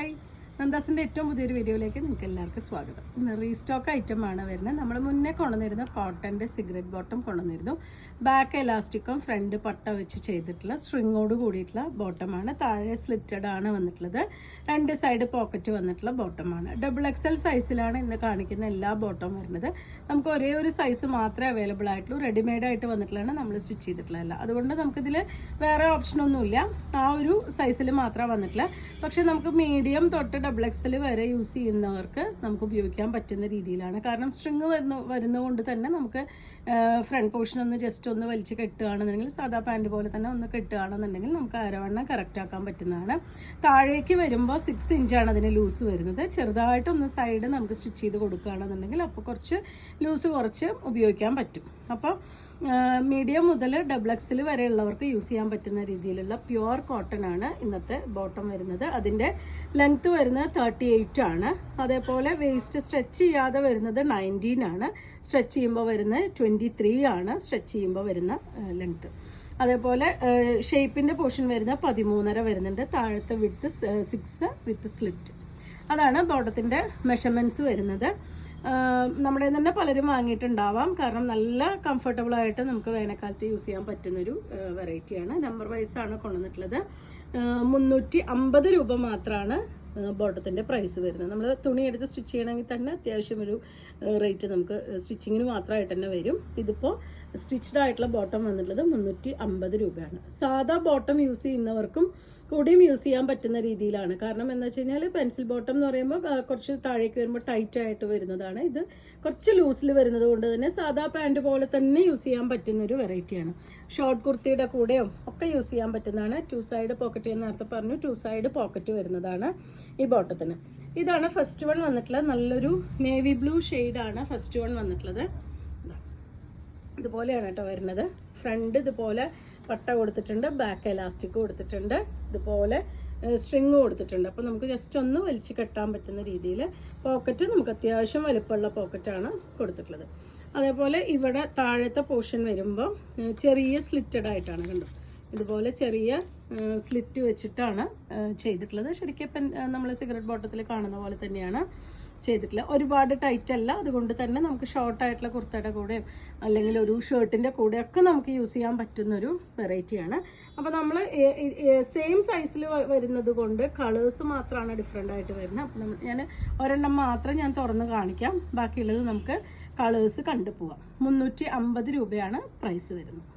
Hi, നന്ദാസിൻ്റെ ഏറ്റവും പുതിയൊരു വീഡിയോയിലേക്ക് നിങ്ങൾക്ക് എല്ലാവർക്കും സ്വാഗതം. ഇന്ന് റീസ്റ്റോക്ക് ഐറ്റമാണ് വരുന്നത്. നമ്മൾ മുന്നേ കൊണ്ടുവന്നിരുന്നു കോട്ടൻ്റെ സിഗരറ്റ് ബോട്ടം കൊണ്ടുവന്നിരുന്നു. ബാക്ക് എലാസ്റ്റിക്കും ഫ്രണ്ട് പട്ട വെച്ച് ചെയ്തിട്ടുള്ള സ്ട്രിങ്ങോട് കൂടിയിട്ടുള്ള ബോട്ടമാണ്. താഴെ സ്ലിറ്റഡ് ആണ് വന്നിട്ടുള്ളത്. രണ്ട് സൈഡ് പോക്കറ്റ് വന്നിട്ടുള്ള ബോട്ടമാണ്. XXL സൈസിലാണ് ഇന്ന് കാണിക്കുന്ന എല്ലാ ബോട്ടം വരുന്നത്. നമുക്ക് ഒരേ ഒരു സൈസ് മാത്രമേ അവൈലബിൾ ആയിട്ടുള്ളൂ. റെഡിമെയ്ഡ് ആയിട്ട് വന്നിട്ടുള്ളതാണ് നമ്മൾ സ്റ്റിച്ച് ചെയ്തിട്ടുള്ളതല്ല. അതുകൊണ്ട് നമുക്കിതിൽ വേറെ ഓപ്ഷനൊന്നുമില്ല. ആ ഒരു സൈസിൽ മാത്രമേ വന്നിട്ടുള്ള. പക്ഷെ നമുക്ക് മീഡിയം തൊട്ട് XXL വരെ യൂസ് ചെയ്യുന്നവർക്ക് നമുക്ക് ഉപയോഗിക്കാൻ പറ്റുന്ന രീതിയിലാണ്. കാരണം സ്ട്രിങ് വരുന്നതുകൊണ്ട് തന്നെ നമുക്ക് ഫ്രണ്ട് പോർഷൻ ഒന്ന് ജസ്റ്റ് ഒന്ന് വലിച്ച് കെട്ടുകയാണെന്നുണ്ടെങ്കിൽ സാധാ പാൻറ് പോലെ തന്നെ ഒന്ന് കെട്ടുകയാണെന്നുണ്ടെങ്കിൽ നമുക്ക് അരവണ്ണം കറക്റ്റ് ആക്കാൻ പറ്റുന്നതാണ്. താഴേക്ക് വരുമ്പോൾ 6 ഇഞ്ചാണ് അതിന് ലൂസ് വരുന്നത്. ചെറുതായിട്ടൊന്ന് സൈഡ് നമുക്ക് സ്റ്റിച്ച് ചെയ്ത് കൊടുക്കുകയാണെന്നുണ്ടെങ്കിൽ അപ്പോൾ കുറച്ച് ലൂസ് കുറച്ച് ഉപയോഗിക്കാൻ പറ്റും. അപ്പോൾ മീഡിയം മുതൽ XXL വരെയുള്ളവർക്ക് യൂസ് ചെയ്യാൻ പറ്റുന്ന രീതിയിലുള്ള പ്യുവർ കോട്ടൺ ആണ് ഇന്നത്തെ ബോട്ടം വരുന്നത്. അതിൻ്റെ ലെങ്ത്ത് വരുന്നത് 38 ആണ്. അതേപോലെ വേസ്റ്റ് സ്ട്രെച്ച് ചെയ്യാതെ വരുന്നത് 19 ആണ്. സ്ട്രെച്ച് ചെയ്യുമ്പോൾ വരുന്നത് 23 ആണ്. സ്ട്രെച്ച് ചെയ്യുമ്പോൾ വരുന്ന ലെങ്ത്ത്. അതേപോലെ ഷേപ്പിൻ്റെ പോർഷൻ വരുന്നത് 13.5 വരുന്നുണ്ട്. താഴത്തെ വിത്ത് 6 വിത്ത് സ്ലിറ്റ്. അതാണ് ബോട്ടത്തിൻ്റെ മെഷർമെൻറ്റ്സ് വരുന്നത്. നമ്മുടെ തന്നെ പലരും വാങ്ങിയിട്ടുണ്ടാവാം. കാരണം നല്ല കംഫർട്ടബിൾ ആയിട്ട് നമുക്ക് വേനൽക്കാലത്ത് യൂസ് ചെയ്യാൻ പറ്റുന്നൊരു വെറൈറ്റിയാണ്. നമ്പർ വൈസ് ആണ് കൊണ്ടുവന്നിട്ടുള്ളത്. 350 രൂപ മാത്രമാണ് ബോട്ടത്തിൻ്റെ പ്രൈസ് വരുന്നത്. നമ്മൾ തുണി എടുത്ത് സ്റ്റിച്ച് ചെയ്യണമെങ്കിൽ തന്നെ അത്യാവശ്യം ഒരു റേറ്റ് നമുക്ക് സ്റ്റിച്ചിങ്ങിന് മാത്രമായിട്ട് തന്നെ വരും. ഇതിപ്പോൾ സ്റ്റിച്ച്ഡ് ആയിട്ടുള്ള ബോട്ടം വന്നിട്ടുള്ളത് 350 രൂപയാണ്. സാധാ ബോട്ടം യൂസ് ചെയ്യുന്നവർക്കും കൂടിയും യൂസ് ചെയ്യാൻ പറ്റുന്ന രീതിയിലാണ്. കാരണം എന്താ വെച്ച് കഴിഞ്ഞാൽ പെൻസിൽ ബോട്ടം എന്ന് പറയുമ്പോൾ കുറച്ച് താഴേക്ക് വരുമ്പോൾ ടൈറ്റ് ആയിട്ട് വരുന്നതാണ്. ഇത് കുറച്ച് ലൂസിൽ വരുന്നത് കൊണ്ട് തന്നെ സാധാ പാൻറ് പോലെ തന്നെ യൂസ് ചെയ്യാൻ പറ്റുന്നൊരു വെറൈറ്റിയാണ്. ഷോർട്ട് കുർത്തിയുടെ കൂടെയോ ഒക്കെ യൂസ് ചെയ്യാൻ പറ്റുന്നതാണ്. 2 സൈഡ് പോക്കറ്റ് ഞാൻ നേരത്തെ പറഞ്ഞു. 2 സൈഡ് പോക്കറ്റ് വരുന്നതാണ് ഈ ബോട്ടത്തിന്. ഇതാണ് ഫസ്റ്റ് വൺ വന്നിട്ടുള്ളത്. നല്ലൊരു നേവി ബ്ലൂ ഷെയ്ഡാണ് ഫസ്റ്റ് വൺ വന്നിട്ടുള്ളത്. ഇതുപോലെയാണ് കേട്ടോ വരുന്നത്. ഫ്രണ്ട് ഇതുപോലെ പട്ട കൊടുത്തിട്ടുണ്ട്, ബാക്ക് എലാസ്റ്റിക് കൊടുത്തിട്ടുണ്ട്, ഇതുപോലെ സ്ട്രിങ് കൊടുത്തിട്ടുണ്ട്. അപ്പോൾ നമുക്ക് ജസ്റ്റ് ഒന്ന് വലിച്ച് കെട്ടാൻ പറ്റുന്ന രീതിയിൽ പോക്കറ്റ് നമുക്ക് അത്യാവശ്യം വലുപ്പമുള്ള പോക്കറ്റാണ് കൊടുത്തിട്ടുള്ളത്. അതേപോലെ ഇവിടെ താഴത്തെ പോർഷൻ വരുമ്പോൾ ചെറിയ സ്ലിറ്റഡ് ആയിട്ടാണ് കണ്ടു. ഇതുപോലെ ചെറിയ സ്ലിറ്റ് വെച്ചിട്ടാണ് ചെയ്തിട്ടുള്ളത്. ശരിക്കും ഇപ്പം നമ്മൾ സിഗരറ്റ് ബോട്ടത്തിൽ കാണുന്ന പോലെ തന്നെയാണ് ചെയ്തിട്ടുള്ളത്. ഒരുപാട് ടൈറ്റ് അല്ല. അതുകൊണ്ട് തന്നെ നമുക്ക് ഷോർട്ടായിട്ടുള്ള കുർത്തയുടെ കൂടെയും അല്ലെങ്കിൽ ഒരു ഷർട്ടിൻ്റെ കൂടെയൊക്കെ നമുക്ക് യൂസ് ചെയ്യാൻ പറ്റുന്നൊരു വെറൈറ്റിയാണ്. അപ്പോൾ നമ്മൾ സെയിം സൈസിൽ വരുന്നത് കൊണ്ട് കളേഴ്സ് മാത്രമാണ് ഡിഫറെൻ്റ് ആയിട്ട് വരുന്നത്. അപ്പം ഞാൻ ഒരെണ്ണം മാത്രം ഞാൻ തുറന്ന് കാണിക്കാം. ബാക്കിയുള്ളത് നമുക്ക് കളേഴ്സ് കണ്ടുപോവാം. 350 രൂപയാണ് പ്രൈസ് വരുന്നത്.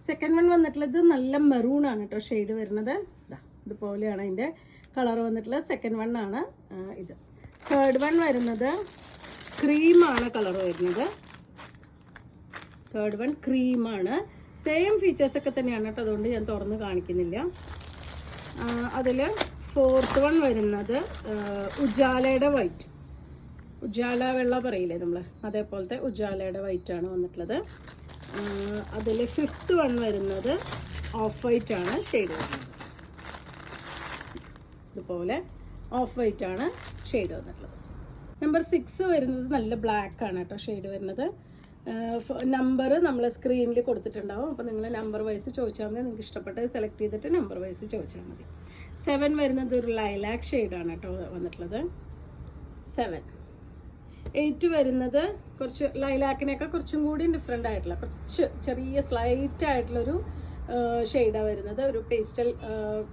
സെക്കൻഡ് വൺ വന്നിട്ടുള്ളത് നല്ല മെറൂൺ ആണ് കേട്ടോ ഷെയ്ഡ് വരുന്നത്. ഇതുപോലെയാണ് അതിൻ്റെ കളർ വന്നിട്ടുള്ളത്. സെക്കൻഡ് വൺ ആണ് ഇത്. തേർഡ് വൺ വരുന്നത് ക്രീമാണ് കളർ വരുന്നത്. തേർഡ് വൺ ക്രീമാണ്. സെയിം ഫീച്ചേഴ്സ് ഒക്കെ തന്നെയാണ് കേട്ടോ. അതുകൊണ്ട് ഞാൻ തുറന്ന് കാണിക്കുന്നില്ല. അതിൽ ഫോർത്ത് വൺ വരുന്നത് ഉജാലയുടെ വൈറ്റ്. ഉജാല വെള്ള പറയില്ലേ നമ്മൾ, അതേപോലത്തെ ഉജാലയുടെ വൈറ്റാണ് വന്നിട്ടുള്ളത്. അതിൽ ഫിഫ്ത്ത് വൺ വരുന്നത് ഓഫ് വൈറ്റ് ആണ് ഷെയ്ഡ് വരുന്നത്. ഇതുപോലെ ഓഫ് വൈറ്റ് ആണ് ഷെയ്ഡ് വന്നിട്ടുള്ളത്. നമ്പർ 6 വരുന്നത് നല്ല ബ്ലാക്ക് ആണ് കേട്ടോ ഷെയ്ഡ് വരുന്നത്. നമ്പർ നമ്മൾ സ്ക്രീനിൽ കൊടുത്തിട്ടുണ്ടാവും. അപ്പോൾ നിങ്ങൾ നമ്പർ വൈസ് ചോദിച്ചാൽ മതി. നിങ്ങൾക്ക് ഇഷ്ടപ്പെട്ടത് സെലക്ട് ചെയ്തിട്ട് നമ്പർ വൈസ് ചോദിച്ചാൽ മതി. 7 വരുന്നത് ഒരു ലൈലാക്ക് ഷെയ്ഡാണ് കേട്ടോ വന്നിട്ടുള്ളത്. 7. 8 വരുന്നത് കുറച്ച് ലൈലാക്കിനൊക്കെ കുറച്ചും കൂടി ഡിഫറെൻ്റ് ആയിട്ടുള്ള കുറച്ച് ചെറിയ സ്ലൈറ്റ് ആയിട്ടുള്ളൊരു ഷെയ്ഡാണ് വരുന്നത്. ഒരു പേസ്റ്റൽ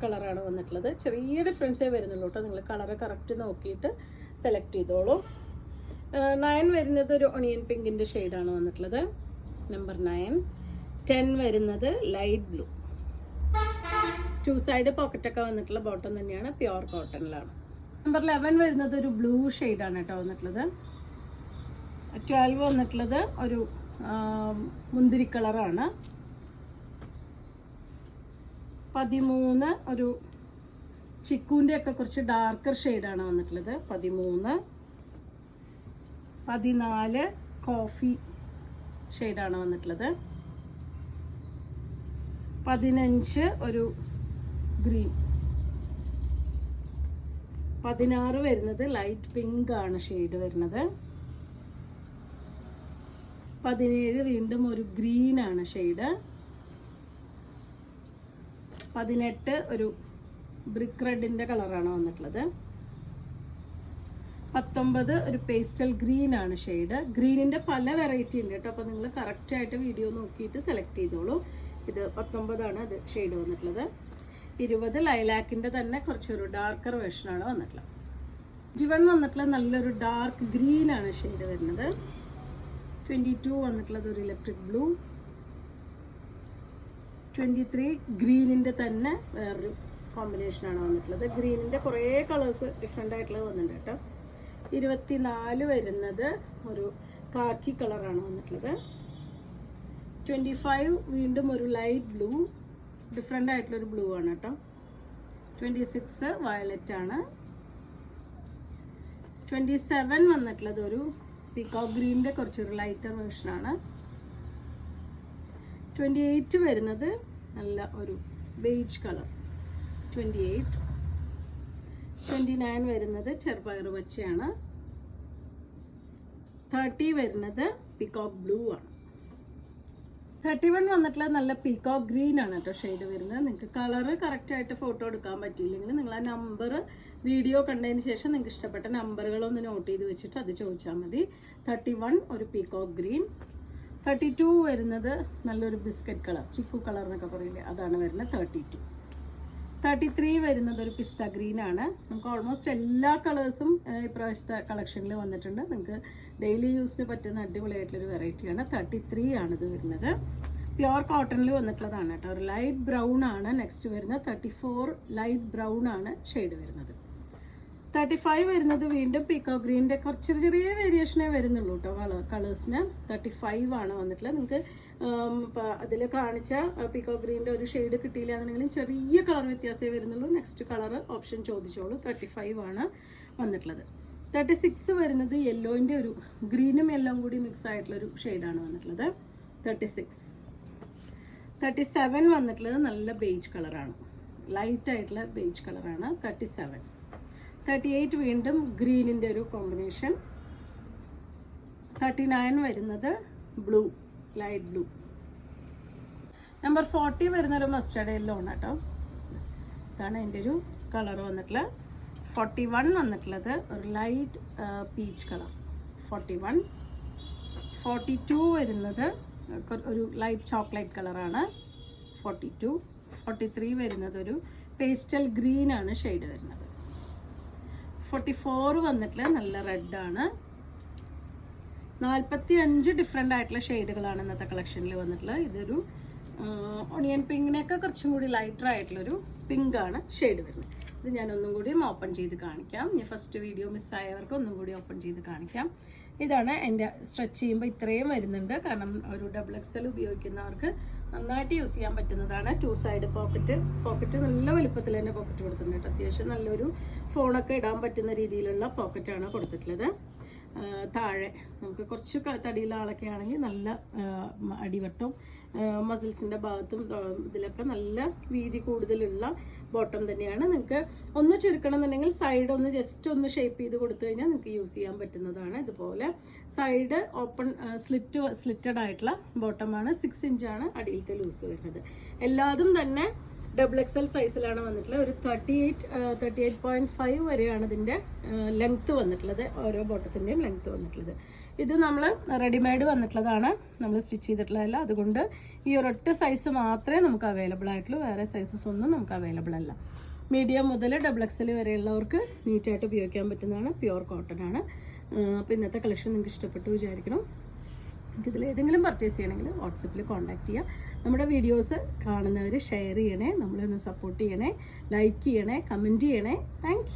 കളറാണ് വന്നിട്ടുള്ളത്. ചെറിയ ഡിഫറൻസേ വരുന്നുള്ളൂ കേട്ടോ. നിങ്ങൾ കളറ് കറക്റ്റ് നോക്കിയിട്ട് സെലക്ട് ചെയ്തോളൂ. 9 വരുന്നത് ഒരു ഒണിയൻ പിങ്കിൻ്റെ ഷെയ്ഡാണ് വന്നിട്ടുള്ളത്. നമ്പർ 9. 10 വരുന്നത് ലൈറ്റ് ബ്ലൂ. 2 സൈഡ് പോക്കറ്റൊക്കെ വന്നിട്ടുള്ള ബോട്ടം തന്നെയാണ്. പ്യുവർ കോട്ടണിലാണ്. നമ്പർ 11 വരുന്നത് ഒരു ബ്ലൂ ഷെയ്ഡാണ് കേട്ടോ വന്നിട്ടുള്ളത്. 12 വന്നിട്ടുള്ളത് ഒരു മുന്തിരി കളറാണ്. 13 ഒരു ചിക്കൂൻ്റെ ഒക്കെ കുറച്ച് ഡാർക്കർ ഷെയ്ഡാണ് വന്നിട്ടുള്ളത്. 13. 14 കോഫി ഷെയ്ഡാണ് വന്നിട്ടുള്ളത്. 15 ഒരു ഗ്രീൻ. 16 വരുന്നത് ലൈറ്റ് പിങ്ക് ആണ് ഷെയ്ഡ് വരുന്നത്. 17 വീണ്ടും ഒരു ഗ്രീൻ ആണ് ഷെയ്ഡ്. 18 ഒരു ബ്രിക്ക് റെഡിൻ്റെ കളറാണ് വന്നിട്ടുള്ളത്. 19 ഒരു പേസ്റ്റൽ ഗ്രീൻ ആണ് ഷെയ്ഡ്. ഗ്രീനിന്റെ പല വെറൈറ്റി ഉണ്ട് കേട്ടോ. അപ്പോൾ നിങ്ങൾ കറക്റ്റായിട്ട് വീഡിയോ നോക്കിയിട്ട് സെലക്ട് ചെയ്തോളൂ. ഇത് 19 ആണ് അത് ഷെയ്ഡ് വന്നിട്ടുള്ളത്. 20 ലൈലാക്കിന്റെ തന്നെ കുറച്ചൊരു ഡാർക്കർ വേർഷനാണ് വന്നിട്ടുള്ളത്. 21 വന്നിട്ടുള്ളത് നല്ലൊരു ഡാർക്ക് ഗ്രീൻ ആണ് ഷെയ്ഡ് വരുന്നത്. 22 വന്നിട്ടുള്ളത് ഒരു ഇലക്ട്രിക് ബ്ലൂ. 23 ഗ്രീനിന്റെ തന്നെ വേറൊരു കോമ്പിനേഷനാണ് വന്നിട്ടുള്ളത്. ഗ്രീനിന്റെ കുറേ കളേഴ്സ് ഡിഫറെൻ്റ് ആയിട്ടുള്ളത് വന്നിട്ടുണ്ട് കേട്ടോ. 24 വരുന്നത് ഒരു കാക്കി കളറാണ് വന്നിട്ടുള്ളത്. 25 വീണ്ടും ഒരു ലൈറ്റ് ബ്ലൂ, ഡിഫറെൻ്റ് ആയിട്ടുള്ളൊരു ബ്ലൂ ആണ് കേട്ടോ. 26 വയലറ്റ് ആണ്. 27 വന്നിട്ടുള്ളത് ഒരു പീകോക്ക് ഗ്രീനിൻ്റെ കുറച്ചൊരു ലൈറ്റർ വേർഷനാണ്. 28 വരുന്നത് നല്ല ഒരു ബേജ് കളർ. 28. 29 വരുന്നത് ചെറുപയർ പച്ചയാണ്. 30 വരുന്നത് പീകോക്ക് ബ്ലൂ ആണ്. 31 വന്നിട്ടുള്ളത് നല്ല പീകോക്ക് ഗ്രീൻ ആണ് കേട്ടോ ഷെയ്ഡ് വരുന്നത്. നിങ്ങൾക്ക് കളറ് കറക്റ്റായിട്ട് ഫോട്ടോ എടുക്കാൻ പറ്റിയില്ലെങ്കിൽ നിങ്ങൾ ആ നമ്പർ വീഡിയോ കണ്ടതിന് ശേഷം നിങ്ങൾക്ക് ഇഷ്ടപ്പെട്ട നമ്പറുകളൊന്ന് നോട്ട് ചെയ്ത് വെച്ചിട്ട് അത് ചോദിച്ചാൽ മതി. 31 ഒരു പീകോക്ക് ഗ്രീൻ. 32 വരുന്നത് നല്ലൊരു ബിസ്ക്കറ്റ് കളർ, ചിക്കു കളർ എന്നൊക്കെ പറയില്ലേ, അതാണ് വരുന്നത് 32. 33 വരുന്നത് ഒരു പിസ്ത ഗ്രീൻ ആണ്. നമുക്ക് ഓൾമോസ്റ്റ് എല്ലാ കളേഴ്സും ഇപ്രാവശ്യത്തെ കളക്ഷനിൽ വന്നിട്ടുണ്ട്. നിങ്ങൾക്ക് ഡെയിലി യൂസിന് പറ്റുന്ന അടിപൊളിയായിട്ടുള്ളൊരു വെറൈറ്റിയാണ്. 33 ആണിത് വരുന്നത്. പ്യുവർ കോട്ടണിൽ വന്നിട്ടുള്ളതാണ് കേട്ടോ. ഒരു ലൈറ്റ് ബ്രൗൺ ആണ് നെക്സ്റ്റ് വരുന്നത്. 34 ലൈറ്റ് ബ്രൗൺ ആണ് ഷെയ്ഡ് വരുന്നത്. 35 വരുന്നത് വീണ്ടും പീകോക്ക് ഗ്രീനിൻ്റെ കുറച്ച് ചെറിയ വേരിയേഷനേ വരുന്നുള്ളൂ കേട്ടോ കളേഴ്സിന്. 35 ആണ് വന്നിട്ടുള്ളത്. നിങ്ങൾക്ക് അതിൽ കാണിച്ച പീകോക്ക് ഗ്രീനിൻ്റെ ഒരു ഷെയ്ഡ് കിട്ടിയില്ല എന്നുണ്ടെങ്കിലും ചെറിയ കളർ വ്യത്യാസമേ വരുന്നുള്ളൂ. നെക്സ്റ്റ് കളർ ഓപ്ഷൻ ചോദിച്ചോളൂ. 35 ആണ് വന്നിട്ടുള്ളത്. 36 വരുന്നത് യെല്ലോൻ്റെ ഒരു ഗ്രീനും യെല്ലോയും കൂടി മിക്സ് ആയിട്ടുള്ളൊരു ഷെയ്ഡാണ് വന്നിട്ടുള്ളത്. 36. 37 വന്നിട്ടുള്ളത് നല്ല ബേജ് കളറാണ്, ലൈറ്റ് ആയിട്ടുള്ള ബേജ് കളറാണ്. 37. 38 വീണ്ടും ഗ്രീനിൻ്റെ ഒരു കോമ്പിനേഷൻ. 39 വരുന്നത് ബ്ലൂ, ലൈറ്റ് ബ്ലൂ. നമ്പർ 40 വരുന്നൊരു മസ്റ്റർഡ് യെല്ലോ ആണ് കേട്ടോ. ഇതാണ് എൻ്റെ ഒരു കളർ വന്നിട്ടുള്ളത്. 41 വന്നിട്ടുള്ളത് ഒരു ലൈറ്റ് പീച്ച് കളർ. 41. 42 വരുന്നത് ഒരു ലൈറ്റ് ചോക്ലേറ്റ് കളറാണ്. 42. 43 വരുന്നത് ഒരു പേസ്റ്റൽ ഗ്രീൻ ആണ് ഷെയ്ഡ് വരുന്നത്. 44 വന്നിട്ടുള്ള നല്ല റെഡാണ്. 45 ഡിഫറെൻ്റ് ആയിട്ടുള്ള ഷെയ്ഡുകളാണ് ഇന്നത്തെ കളക്ഷനിൽ വന്നിട്ടുള്ളത്. ഇതൊരു ഒണിയൻ പിങ്കിനൊക്കെ കുറച്ചും കൂടി ലൈറ്റർ ആയിട്ടുള്ളൊരു പിങ്കാണ് ഷെയ്ഡ് വരുന്നത്. ഇത് ഞാൻ ഒന്നും കൂടി ഓപ്പൺ ചെയ്ത് കാണിക്കാം. ഞാൻ ഫസ്റ്റ് വീഡിയോ മിസ്സായവർക്ക് ഒന്നും കൂടി ഓപ്പൺ ചെയ്ത് കാണിക്കാം. ഇതാണ് എൻ്റെ സ്ട്രെച്ച് ചെയ്യുമ്പോൾ ഇത്രയും വരുന്നുണ്ട്. കാരണം ഒരു XXL ഉപയോഗിക്കുന്നവർക്ക് നന്നായിട്ട് യൂസ് ചെയ്യാൻ പറ്റുന്നതാണ്. 2 സൈഡ് പോക്കറ്റ് നല്ല വലുപ്പത്തിൽ തന്നെ പോക്കറ്റ് കൊടുത്തിട്ടുണ്ട്. അത്യാവശ്യം നല്ലൊരു ഫോണൊക്കെ ഇടാൻ പറ്റുന്ന രീതിയിലുള്ള പോക്കറ്റാണ് കൊടുത്തിട്ടുള്ളത്. താഴെ നമുക്ക് കുറച്ച് തടിയുള്ള ആളൊക്കെ ആണെങ്കിൽ നല്ല അടിവട്ടം മസിൽസിൻ്റെ ഭാഗത്തും ഇതിലൊക്കെ നല്ല വീതി കൂടുതലുള്ള ബോട്ടം തന്നെയാണ്. നിങ്ങൾക്ക് ഒന്ന് ചുരുക്കണം എന്നുണ്ടെങ്കിൽ സൈഡ് ഒന്ന് ജസ്റ്റ് ഒന്ന് ഷേപ്പ് ചെയ്ത് കൊടുത്തു കഴിഞ്ഞാൽ നിങ്ങൾക്ക് യൂസ് ചെയ്യാൻ പറ്റുന്നതാണ്. ഇതുപോലെ സൈഡ് ഓപ്പൺ സ്ലിറ്റഡ് ആയിട്ടുള്ള ബോട്ടമാണ്. 6 ഇഞ്ചാണ് അടിയിലത്തെ ലൂസ് വരുന്നത്. എല്ലാതും തന്നെ XXL സൈസിലാണ് വന്നിട്ടുള്ളത്. ഒരു 38.5 വരെയാണ് ഇതിൻ്റെ ലെങ്ത്ത് വന്നിട്ടുള്ളത്. ഓരോ ബോട്ടത്തിൻ്റെയും ലെങ്ത്ത് വന്നിട്ടുള്ളത്. ഇത് നമ്മൾ റെഡിമെയ്ഡ് വന്നിട്ടുള്ളതാണ്, നമ്മൾ സ്റ്റിച്ച് ചെയ്തിട്ടുള്ളതല്ല. അതുകൊണ്ട് ഈ ഒരൊറ്റ സൈസ് മാത്രമേ നമുക്ക് അവൈലബിൾ ആയിട്ടുള്ളൂ. വേറെ സൈസസ് ഒന്നും നമുക്ക് അവൈലബിൾ അല്ല. മീഡിയം മുതൽ XXL വരെയുള്ളവർക്ക് നീറ്റായിട്ട് ഉപയോഗിക്കാൻ പറ്റുന്നതാണ്. പ്യുവർ കോട്ടൺ ആണ്. അപ്പോൾ ഇന്നത്തെ കളക്ഷൻ നിങ്ങൾക്ക് ഇഷ്ടപ്പെട്ടു വിചാരിക്കണം. നിങ്ങൾക്ക് ഇതിൽ ഏതെങ്കിലും പർച്ചേസ് ചെയ്യണമെങ്കിൽ വാട്സപ്പിൽ കോൺടാക്ട് ചെയ്യുക. നമ്മുടെ വീഡിയോസ് കാണുന്നവർ ഷെയർ ചെയ്യണേ, നമ്മളൊന്ന് സപ്പോർട്ട് ചെയ്യണേ, ലൈക്ക് ചെയ്യണേ, കമൻറ്റ് ചെയ്യണേ. താങ്ക്